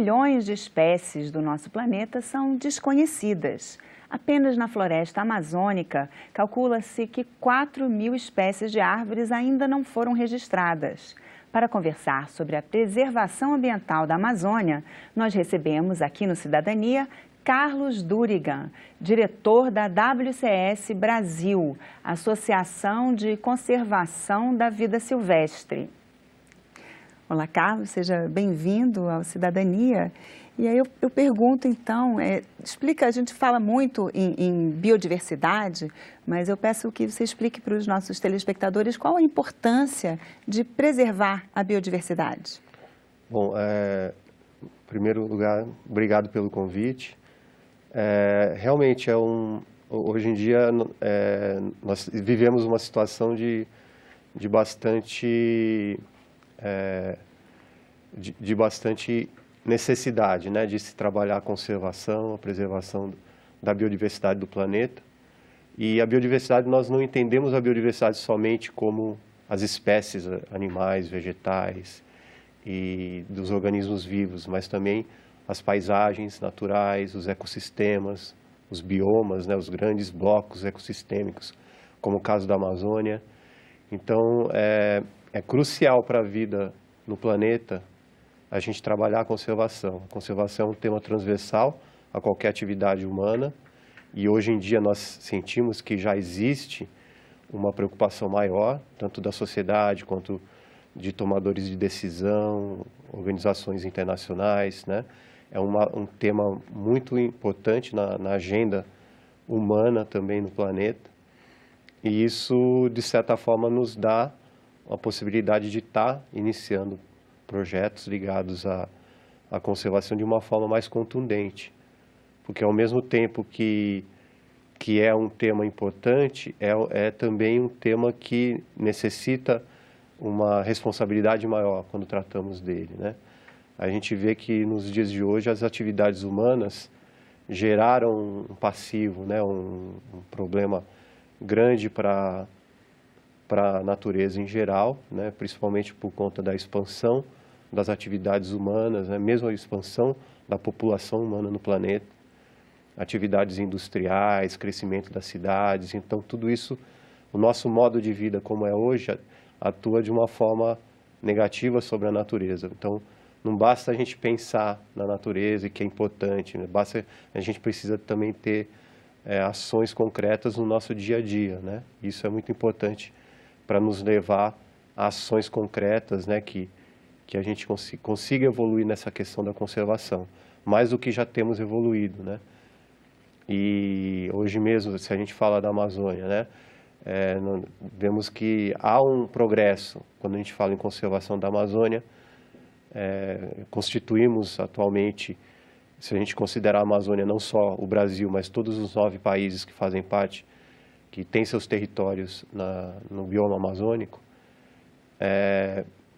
milhões de espécies do nosso planeta são desconhecidas. Apenas na floresta amazônica, calcula-se que 4.000 espécies de árvores ainda não foram registradas. Para conversar sobre a preservação ambiental da Amazônia, nós recebemos aqui no Cidadania Carlos Durigan, diretor da WCS Brasil, Associação de Conservação da Vida Silvestre. Olá, Carlos, seja bem-vindo ao Cidadania. E aí eu pergunto, então, a gente fala muito em biodiversidade, mas eu peço que você explique para os nossos telespectadores qual a importância de preservar a biodiversidade. Bom, em primeiro lugar, obrigado pelo convite. Realmente, hoje em dia, nós vivemos uma situação de bastante necessidade, né, de se trabalhar a conservação, a preservação da biodiversidade do planeta. E a biodiversidade, nós não entendemos a biodiversidade somente como as espécies animais, vegetais e dos organismos vivos, mas também as paisagens naturais, os ecossistemas, os biomas, né, os grandes blocos ecossistêmicos, como o caso da Amazônia. Então, é crucial para a vida no planeta a gente trabalhar a conservação. A conservação é um tema transversal a qualquer atividade humana e hoje em dia nós sentimos que já existe uma preocupação maior, tanto da sociedade quanto de tomadores de decisão, organizações internacionais, né? É um tema muito importante na agenda humana também no planeta e isso, de certa forma, nos dá a possibilidade de estar iniciando projetos ligados à conservação de uma forma mais contundente, porque ao mesmo tempo que é um tema importante, é também um tema que necessita uma responsabilidade maior quando tratamos dele, né? A gente vê que nos dias de hoje as atividades humanas geraram um passivo, né, um problema grande para a natureza em geral, né, principalmente por conta da expansão das atividades humanas, né, mesmo a expansão da população humana no planeta, atividades industriais, crescimento das cidades. Então, tudo isso, o nosso modo de vida como é hoje, atua de uma forma negativa sobre a natureza. Então, não basta a gente pensar na natureza, que é importante, né? A gente precisa também ter ações concretas no nosso dia a dia, né? Isso é muito importante para nos levar a ações concretas, né, que a gente consiga evoluir nessa questão da conservação, mais do que já temos evoluído, né? E hoje mesmo, se a gente fala da Amazônia, né, vemos que há um progresso quando a gente fala em conservação da Amazônia. Constituímos atualmente, se a gente considerar a Amazônia não só o Brasil, mas todos os 9 países que fazem parte, que têm seus territórios no bioma amazônico,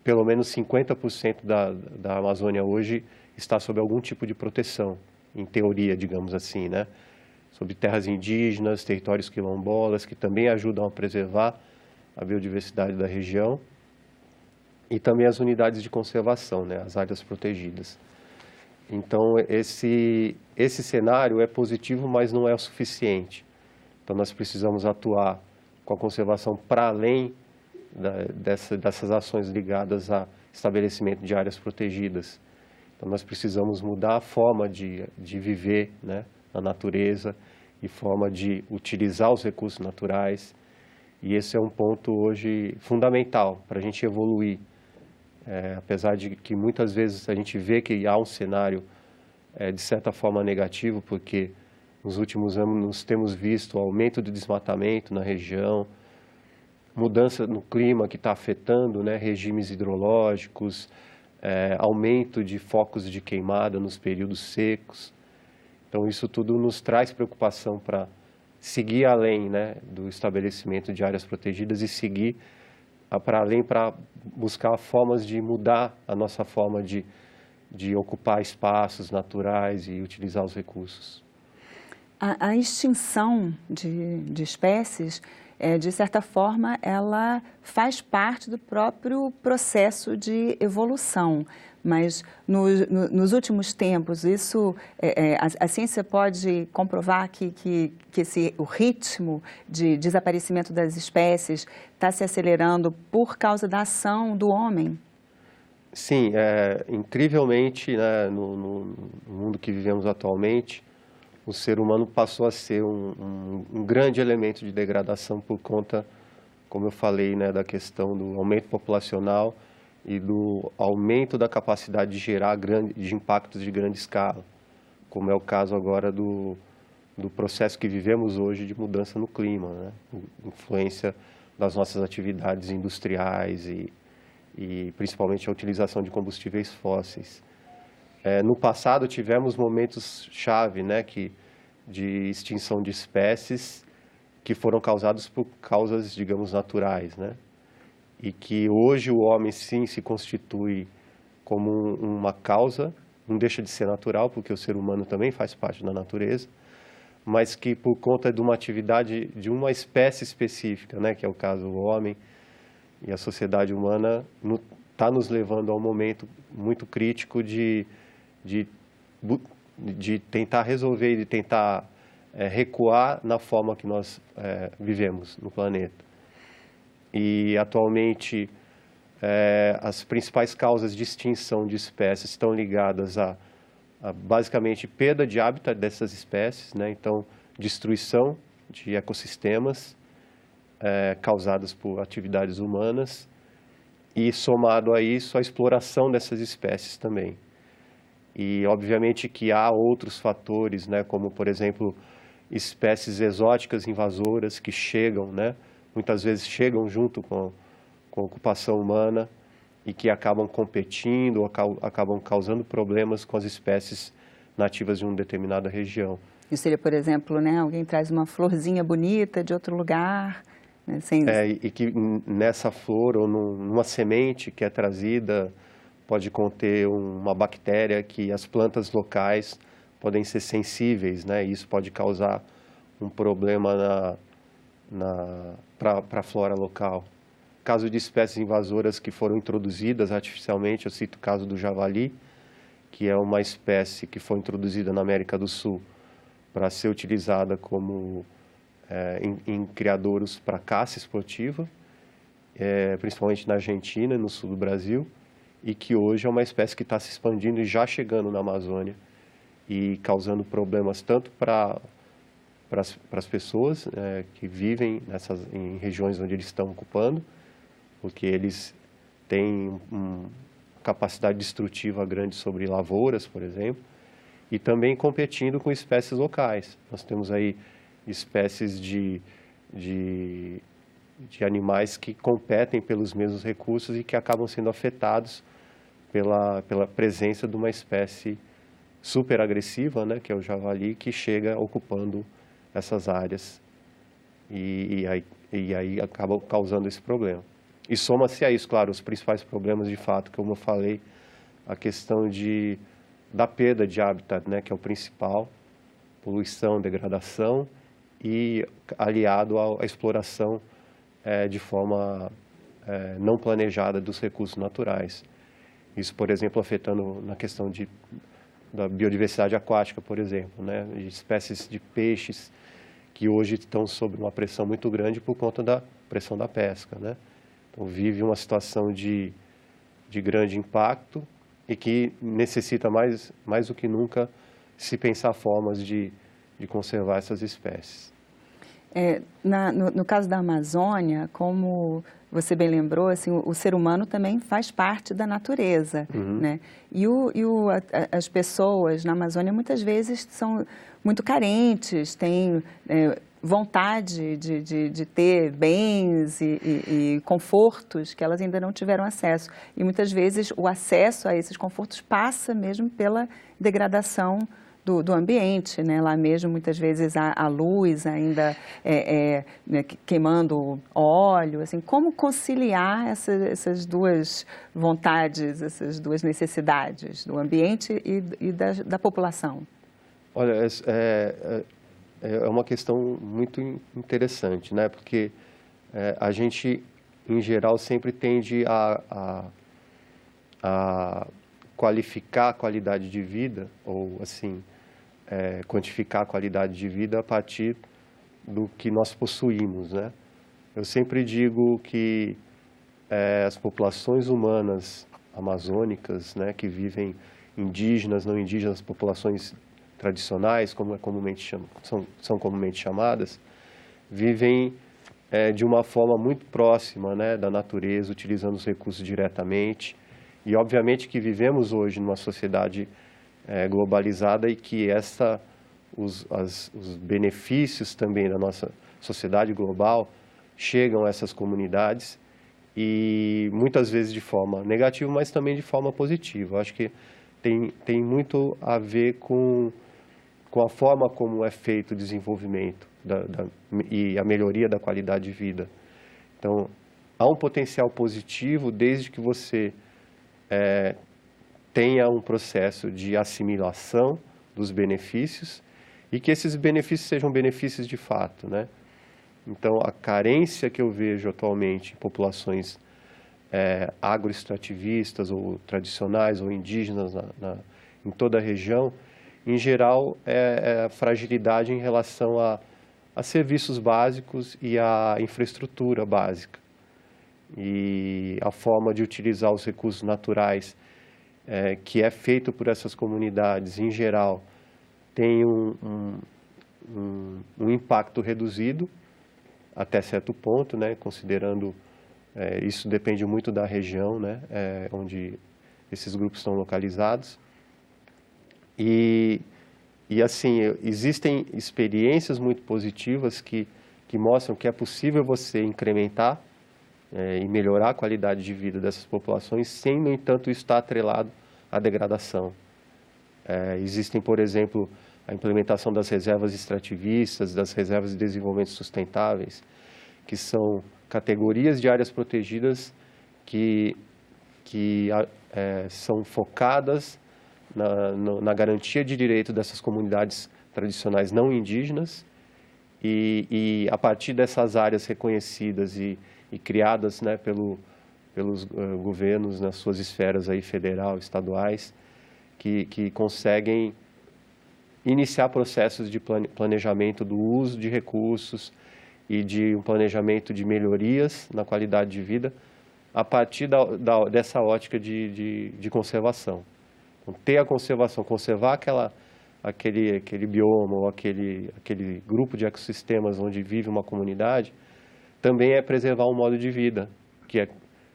pelo menos 50% da Amazônia hoje está sob algum tipo de proteção, em teoria, digamos assim, né? Sobre terras indígenas, territórios quilombolas, que também ajudam a preservar a biodiversidade da região, e também as unidades de conservação, né? As áreas protegidas. Então, esse cenário é positivo, mas não é o suficiente. Então, nós precisamos atuar com a conservação para além dessas ações ligadas a estabelecimento de áreas protegidas. Então, nós precisamos mudar a forma de viver, né, na natureza e forma de utilizar os recursos naturais. E esse é um ponto hoje fundamental para a gente evoluir. Apesar de que muitas vezes a gente vê que há um cenário, de certa forma, negativo, porque nos últimos anos temos visto o aumento do desmatamento na região, mudança no clima que está afetando, né, regimes hidrológicos, aumento de focos de queimada nos períodos secos. Então, isso tudo nos traz preocupação para seguir além, né, do estabelecimento de áreas protegidas e seguir para além para buscar formas de mudar a nossa forma de ocupar espaços naturais e utilizar os recursos. A extinção de espécies de certa forma, ela faz parte do próprio processo de evolução. Mas nos últimos tempos, a ciência pode comprovar que o ritmo de desaparecimento das espécies está se acelerando por causa da ação do homem? Sim, incrivelmente, né, no mundo que vivemos atualmente, o ser humano passou a ser um grande elemento de degradação por conta, como eu falei, né, da questão do aumento populacional e do aumento da capacidade de gerar de impactos de grande escala, como é o caso agora do processo que vivemos hoje de mudança no clima, né? Influência das nossas atividades industriais e principalmente a utilização de combustíveis fósseis. No passado tivemos momentos-chave, né, de extinção de espécies que foram causados por causas, digamos, naturais, né? E que hoje o homem sim se constitui como uma causa, não deixa de ser natural, porque o ser humano também faz parte da natureza, mas que por conta de uma atividade de uma espécie específica, né, que é o caso do homem e a sociedade humana, está nos levando a um momento muito crítico de tentar resolver e de tentar recuar na forma que nós vivemos no planeta. E, atualmente, as principais causas de extinção de espécies estão ligadas a basicamente, perda de hábitat dessas espécies, né? Então, destruição de ecossistemas causadas por atividades humanas e, somado a isso, a exploração dessas espécies também. E, obviamente, que há outros fatores, né? Como, por exemplo, espécies exóticas invasoras que chegam, né? Muitas vezes chegam junto com a ocupação humana e que acabam competindo, acabam causando problemas com as espécies nativas de uma determinada região. Isso seria, por exemplo, né, alguém traz uma florzinha bonita de outro lugar, né, e que nessa flor ou numa semente que é trazida pode conter uma bactéria que as plantas locais podem ser sensíveis, né? E isso pode causar um problema para a flora local. Caso de espécies invasoras que foram introduzidas artificialmente, eu cito o caso do javali, que é uma espécie que foi introduzida na América do Sul para ser utilizada como em criadouros para caça esportiva, principalmente na Argentina e no sul do Brasil, e que hoje é uma espécie que está se expandindo e já chegando na Amazônia e causando problemas tanto para as pessoas que vivem em regiões onde eles estão ocupando, porque eles têm uma capacidade destrutiva grande sobre lavouras, por exemplo, e também competindo com espécies locais. Nós temos aí espécies de animais que competem pelos mesmos recursos e que acabam sendo afetados pela presença de uma espécie super agressiva, né, que é o javali, que chega ocupando essas áreas e aí acaba causando esse problema. E soma-se a isso, claro, os principais problemas de fato, como eu falei, a questão da perda de hábitat, né, que é o principal, poluição, degradação e aliado à exploração de forma não planejada dos recursos naturais. Isso, por exemplo, afetando na questão da biodiversidade aquática, por exemplo, né, de espécies de peixes que hoje estão sob uma pressão muito grande por conta da pressão da pesca, né? Então, vive uma situação de grande impacto e que necessita mais do que nunca se pensar formas de conservar essas espécies. No caso da Amazônia, como você bem lembrou, assim, o ser humano também faz parte da natureza, né? E as pessoas na Amazônia muitas vezes são muito carentes, têm vontade de ter bens e confortos que elas ainda não tiveram acesso. E muitas vezes o acesso a esses confortos passa mesmo pela degradação do ambiente, né? Lá mesmo, muitas vezes, a luz ainda né, queimando óleo. Assim, como conciliar essas duas vontades, essas duas necessidades do ambiente e da população? Olha, é uma questão muito interessante, né? Porque a gente, em geral, sempre tende a qualificar a qualidade de vida, ou assim, quantificar a qualidade de vida a partir do que nós possuímos, né? Eu sempre digo que as populações humanas amazônicas, né, que vivem indígenas, não indígenas, populações tradicionais, como são comumente chamadas, vivem de uma forma muito próxima, né, da natureza, utilizando os recursos diretamente. E, obviamente, que vivemos hoje numa sociedade globalizada e que os benefícios também da nossa sociedade global chegam a essas comunidades e muitas vezes de forma negativa, mas também de forma positiva. Eu acho que tem muito a ver com a forma como é feito o desenvolvimento e a melhoria da qualidade de vida. Então, há um potencial positivo desde que você tenha um processo de assimilação dos benefícios e que esses benefícios sejam benefícios de fato, né? Então, a carência que eu vejo atualmente em populações agroextrativistas ou tradicionais ou indígenas em toda a região, em geral, é a fragilidade em relação a serviços básicos e a infraestrutura básica. E a forma de utilizar os recursos naturais que é feito por essas comunidades, em geral, tem um impacto reduzido até certo ponto, né, considerando, isso depende muito da região, né, onde esses grupos estão localizados. E assim, existem experiências muito positivas que mostram que é possível você incrementar e melhorar a qualidade de vida dessas populações sem, no entanto, estar atrelado à degradação. Existem, por exemplo, a implementação das reservas extrativistas, das reservas de desenvolvimento sustentáveis, que são categorias de áreas protegidas que são focadas na garantia de direito dessas comunidades tradicionais não indígenas e a partir dessas áreas reconhecidas e criadas, né, pelos governos nas suas esferas aí, federal, estaduais, que conseguem iniciar processos de planejamento do uso de recursos e de um planejamento de melhorias na qualidade de vida a partir dessa ótica de conservação. Então, ter a conservação, conservar aquele bioma ou aquele grupo de ecossistemas onde vive uma comunidade, também é preservar um modo de vida que é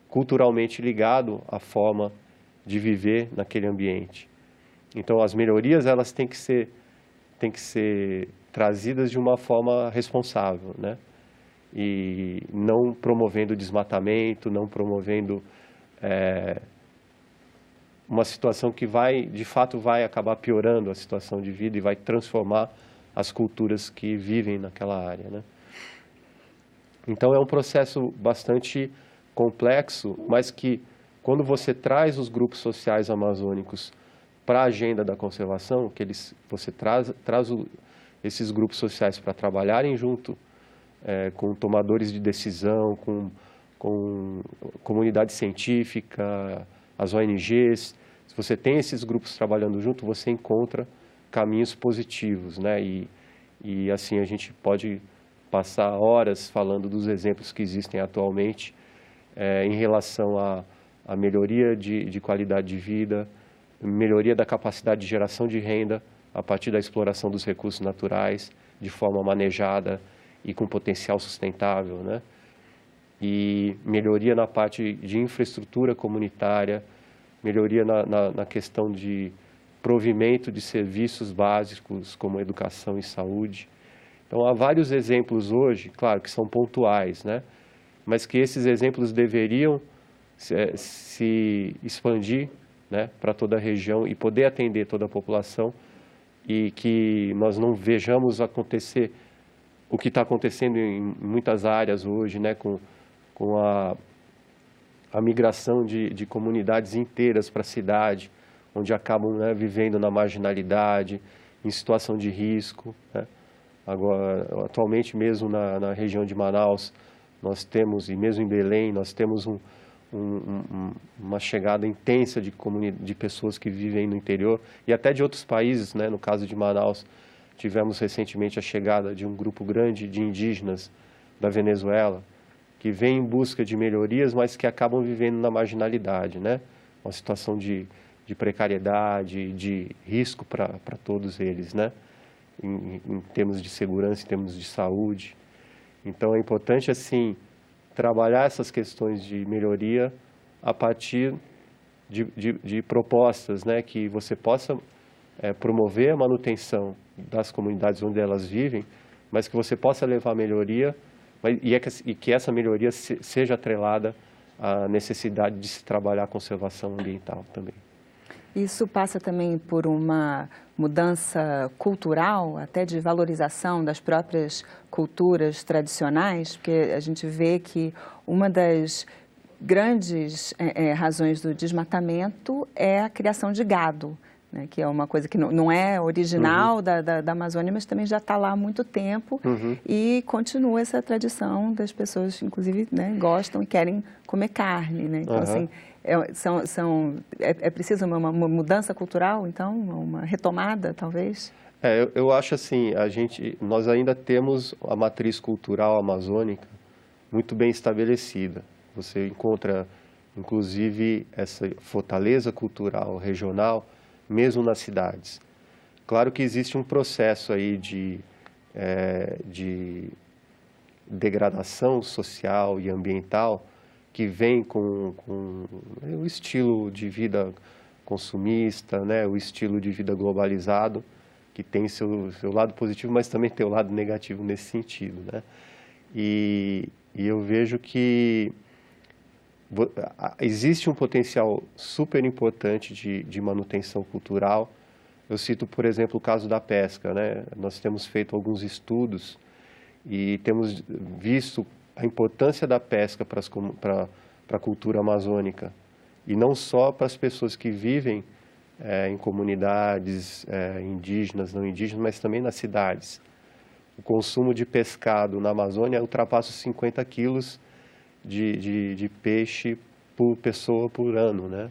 culturalmente ligado à forma de viver naquele ambiente. Então, as melhorias elas têm que ser trazidas de uma forma responsável, né? E não promovendo desmatamento, não promovendo uma situação que de fato vai acabar piorando a situação de vida e vai transformar as culturas que vivem naquela área, né? Então, é um processo bastante complexo, mas que, quando você traz os grupos sociais amazônicos para a agenda da conservação, você traz esses grupos sociais para trabalharem junto com tomadores de decisão, com comunidade científica, as ONGs. Se você tem esses grupos trabalhando junto, você encontra caminhos positivos, né? E assim, a gente pode passar horas falando dos exemplos que existem atualmente em relação à melhoria de qualidade de vida, melhoria da capacidade de geração de renda a partir da exploração dos recursos naturais de forma manejada e com potencial sustentável, né? E melhoria na parte de infraestrutura comunitária, melhoria na questão de provimento de serviços básicos como educação e saúde. Então, há vários exemplos hoje, claro, que são pontuais, né? Mas que esses exemplos deveriam se expandir, né, para toda a região e poder atender toda a população e que nós não vejamos acontecer o que está acontecendo em muitas áreas hoje, né, com a migração de comunidades inteiras para a cidade, onde acabam, né, vivendo na marginalidade, em situação de risco, né? Agora, atualmente mesmo na região de Manaus, nós temos, e mesmo em Belém, nós temos uma chegada intensa de pessoas que vivem no interior e até de outros países, né? No caso de Manaus, tivemos recentemente a chegada de um grupo grande de indígenas da Venezuela, que vem em busca de melhorias, mas que acabam vivendo na marginalidade, né? Uma situação de precariedade, de risco para todos eles, né? Em termos de segurança, em termos de saúde. Então, é importante, assim, trabalhar essas questões de melhoria a partir de propostas, né? Que você possa promover a manutenção das comunidades onde elas vivem, mas que você possa levar a melhoria e que essa melhoria seja atrelada à necessidade de se trabalhar a conservação ambiental também. Isso passa também por uma mudança cultural, até de valorização das próprias culturas tradicionais, porque a gente vê que uma das grandes razões do desmatamento é a criação de gado, né, que é uma coisa que não é original da Amazônia, mas também já está lá há muito tempo e continua essa tradição das pessoas, inclusive, né, gostam e querem comer carne, né? Então, assim, é preciso uma mudança cultural, então, uma retomada, talvez? Eu acho assim, nós ainda temos a matriz cultural amazônica muito bem estabelecida. Você encontra, inclusive, essa fortaleza cultural regional, mesmo nas cidades. Claro que existe um processo aí de degradação social e ambiental que vem com o estilo de vida consumista, né, o estilo de vida globalizado, que tem seu lado positivo, mas também tem o lado negativo nesse sentido, né? E eu vejo que existe um potencial super importante de manutenção cultural. Eu cito, por exemplo, o caso da pesca, né? Nós temos feito alguns estudos e temos visto a importância da pesca para a cultura amazônica, e não só para as pessoas que vivem em comunidades indígenas, não indígenas, mas também nas cidades. O consumo de pescado na Amazônia ultrapassa os 50 quilos de peixe por pessoa por ano, né?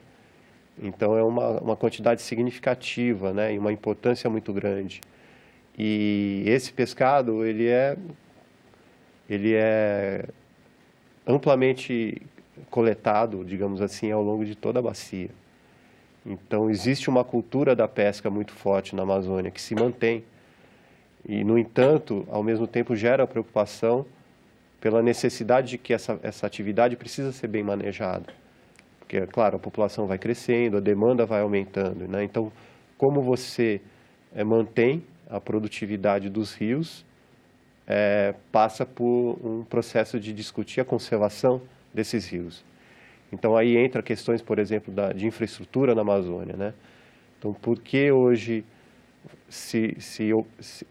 Então, é uma quantidade significativa, né? E uma importância muito grande. E esse pescado, ele é amplamente coletado, digamos assim, ao longo de toda a bacia. Então, existe uma cultura da pesca muito forte na Amazônia, que se mantém. E, no entanto, ao mesmo tempo, gera preocupação pela necessidade de que essa atividade precisa ser bem manejada. Porque, claro, a população vai crescendo, a demanda vai aumentando, né? Então, como você mantém a produtividade dos rios, passa por um processo de discutir a conservação desses rios. Então, aí entra questões, por exemplo, de infraestrutura na Amazônia, né? Então, por que hoje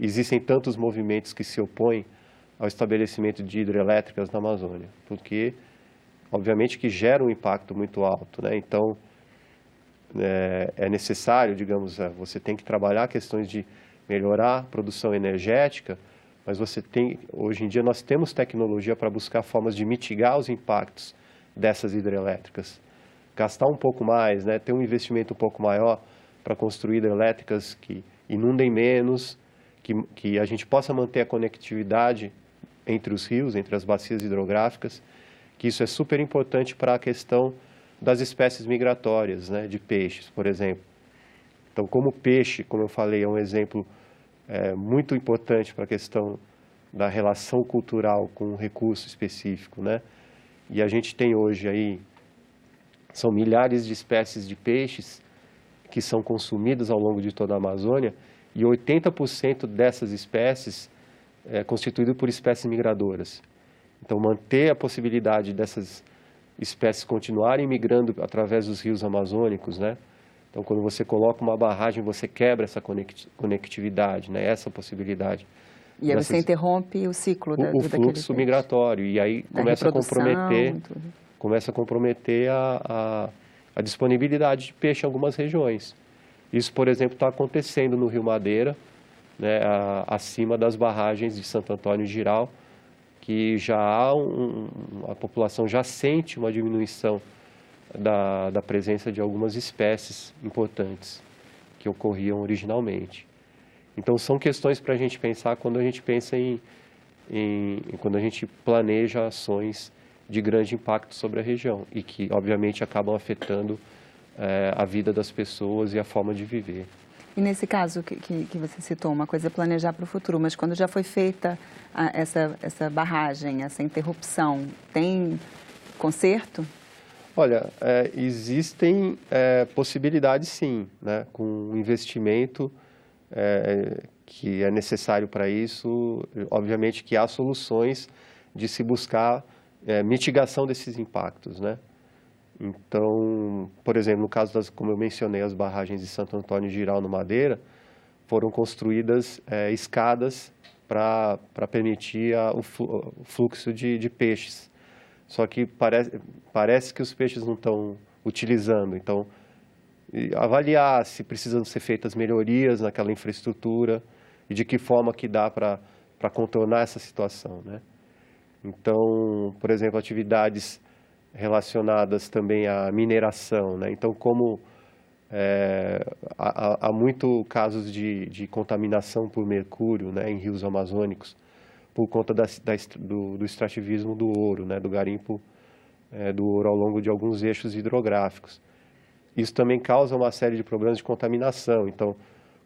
existem tantos movimentos que se opõem ao estabelecimento de hidrelétricas na Amazônia? Porque, obviamente, que gera um impacto muito alto, né? Então, é necessário, digamos, você tem que trabalhar questões de melhorar a produção energética, mas hoje em dia nós temos tecnologia para buscar formas de mitigar os impactos dessas hidrelétricas. Gastar um pouco mais, né? Ter um investimento um pouco maior para construir hidrelétricas que inundem menos, que a gente possa manter a conectividade entre os rios, entre as bacias hidrográficas, que isso é super importante para a questão das espécies migratórias, né, de peixes, por exemplo. Então, como o peixe, como eu falei, é um exemplo muito importante para a questão da relação cultural com um recurso específico, né? E a gente tem hoje aí, são milhares de espécies de peixes que são consumidas ao longo de toda a Amazônia, e 80% dessas espécies é constituído por espécies migradoras. Então, manter a possibilidade dessas espécies continuarem migrando através dos rios amazônicos, né? Então, quando você coloca uma barragem, você quebra essa conectividade, né? Essa possibilidade. E aí você interrompe o ciclo o fluxo migratório, e aí começa a comprometer a disponibilidade de peixe em algumas regiões. Isso, por exemplo, está acontecendo no Rio Madeira, né, acima das barragens de Santo Antônio e Jirau, que já há a população já sente uma diminuição da presença de algumas espécies importantes que ocorriam originalmente. Então, são questões para a gente pensar quando a gente pensa quando a gente planeja ações de grande impacto sobre a região e que, obviamente, acabam afetando a vida das pessoas e a forma de viver. E nesse caso que você citou, uma coisa é planejar para o futuro, mas quando já foi feita essa barragem, essa interrupção, tem conserto? Olha, existem possibilidades sim, né? Com investimento que é necessário para isso, obviamente que há soluções de se buscar mitigação desses impactos, né? Então, por exemplo, no caso como eu mencionei, as barragens de Santo Antônio de Jirau, no Madeira, foram construídas escadas para permitir o fluxo de peixes. Só que parece que os peixes não estão utilizando. Então, avaliar se precisam ser feitas melhorias naquela infraestrutura e de que forma que dá para contornar essa situação, né? Então, por exemplo, atividades relacionadas também à mineração, né? Então, como há muito casos de contaminação por mercúrio, né, em rios amazônicos, por conta do extrativismo do ouro, né, do garimpo do ouro ao longo de alguns eixos hidrográficos. Isso também causa uma série de problemas de contaminação. Então,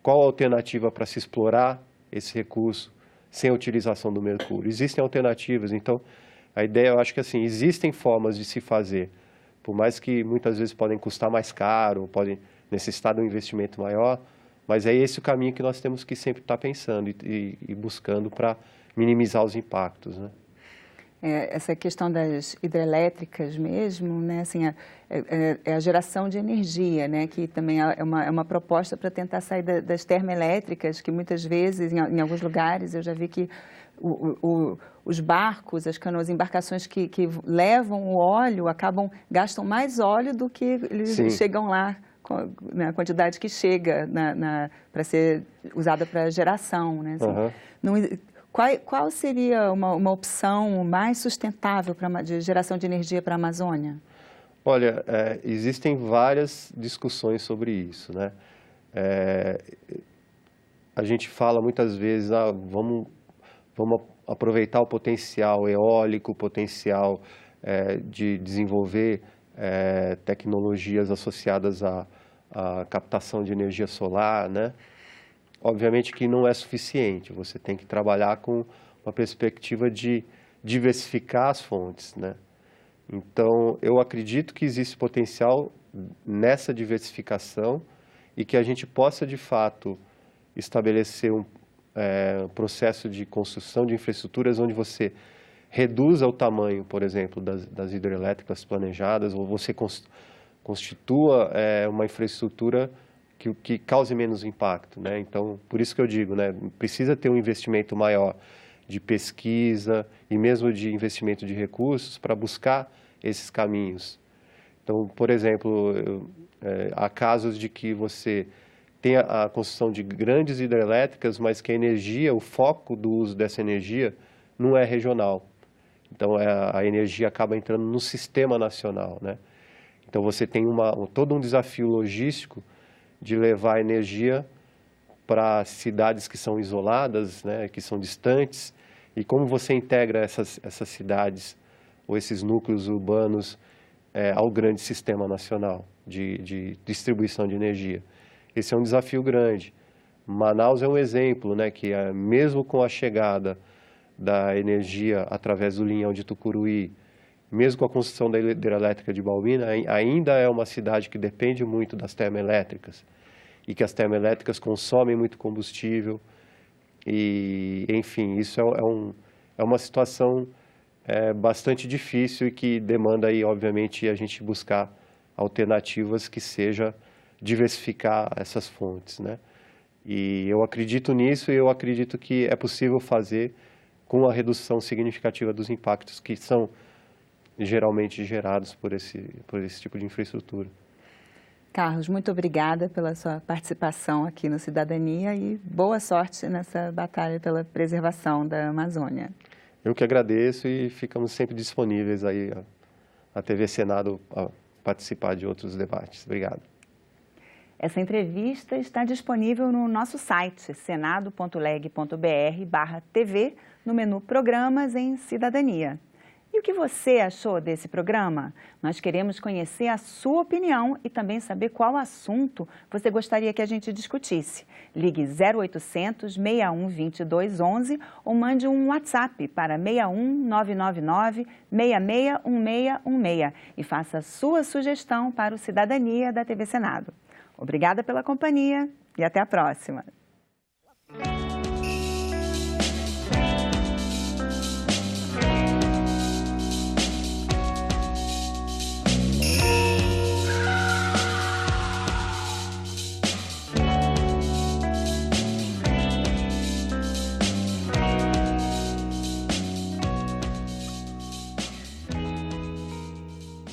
qual a alternativa para se explorar esse recurso sem a utilização do mercúrio? Existem alternativas. Então, a ideia, eu acho que assim, existem formas de se fazer, por mais que muitas vezes podem custar mais caro, podem necessitar de um investimento maior, mas é esse o caminho que nós temos que sempre estar pensando e buscando para minimizar os impactos, né? Essa questão das hidrelétricas mesmo, né, assim, é a geração de energia, né, que também é uma proposta para tentar sair das termoelétricas, que muitas vezes, em alguns lugares, eu já vi que os barcos, as canoas, embarcações que levam o óleo, gastam mais óleo do que eles chegam lá, na quantidade que chega para ser usada para geração, né, assim. Qual seria uma opção mais sustentável de geração de energia para a Amazônia? Olha, existem várias discussões sobre isso, né? A gente fala muitas vezes, vamos aproveitar o potencial eólico, o potencial de desenvolver tecnologias associadas à captação de energia solar, né? Obviamente que não é suficiente, você tem que trabalhar com uma perspectiva de diversificar as fontes, né? Então, eu acredito que existe potencial nessa diversificação e que a gente possa, de fato, estabelecer um processo de construção de infraestruturas onde você reduza o tamanho, por exemplo, das hidrelétricas planejadas, ou você constitua uma infraestrutura que cause menos impacto, né? Então, por isso que eu digo, né, precisa ter um investimento maior de pesquisa e mesmo de investimento de recursos para buscar esses caminhos. Então, por exemplo, há casos de que você tem a construção de grandes hidrelétricas, mas que a energia, o foco do uso dessa energia não é regional. Então, a energia acaba entrando no sistema nacional, né? Então, você tem todo um desafio logístico de levar energia para cidades que são isoladas, né, que são distantes, e como você integra essas cidades ou esses núcleos urbanos ao grande sistema nacional de distribuição de energia. Esse é um desafio grande. Manaus é um exemplo, né, que mesmo com a chegada da energia através do linhão de Tucuruí, mesmo com a construção da hidrelétrica de Baubina, ainda é uma cidade que depende muito das termoelétricas e que as termoelétricas consomem muito combustível e, enfim, isso é uma situação bastante difícil e que demanda aí, obviamente, a gente buscar alternativas que seja diversificar essas fontes, né? E eu acredito nisso e eu acredito que é possível fazer com a redução significativa dos impactos que são geralmente gerados por esse tipo de infraestrutura. Carlos, muito obrigada pela sua participação aqui no Cidadania e boa sorte nessa batalha pela preservação da Amazônia. Eu que agradeço e ficamos sempre disponíveis aí a TV Senado a participar de outros debates. Obrigado. Essa entrevista está disponível no nosso site, senado.leg.br/TV, no menu Programas em Cidadania. E o que você achou desse programa? Nós queremos conhecer a sua opinião e também saber qual assunto você gostaria que a gente discutisse. Ligue 0800 61 22 11 ou mande um WhatsApp para 61 999 661616 e faça a sua sugestão para o Cidadania da TV Senado. Obrigada pela companhia e até a próxima.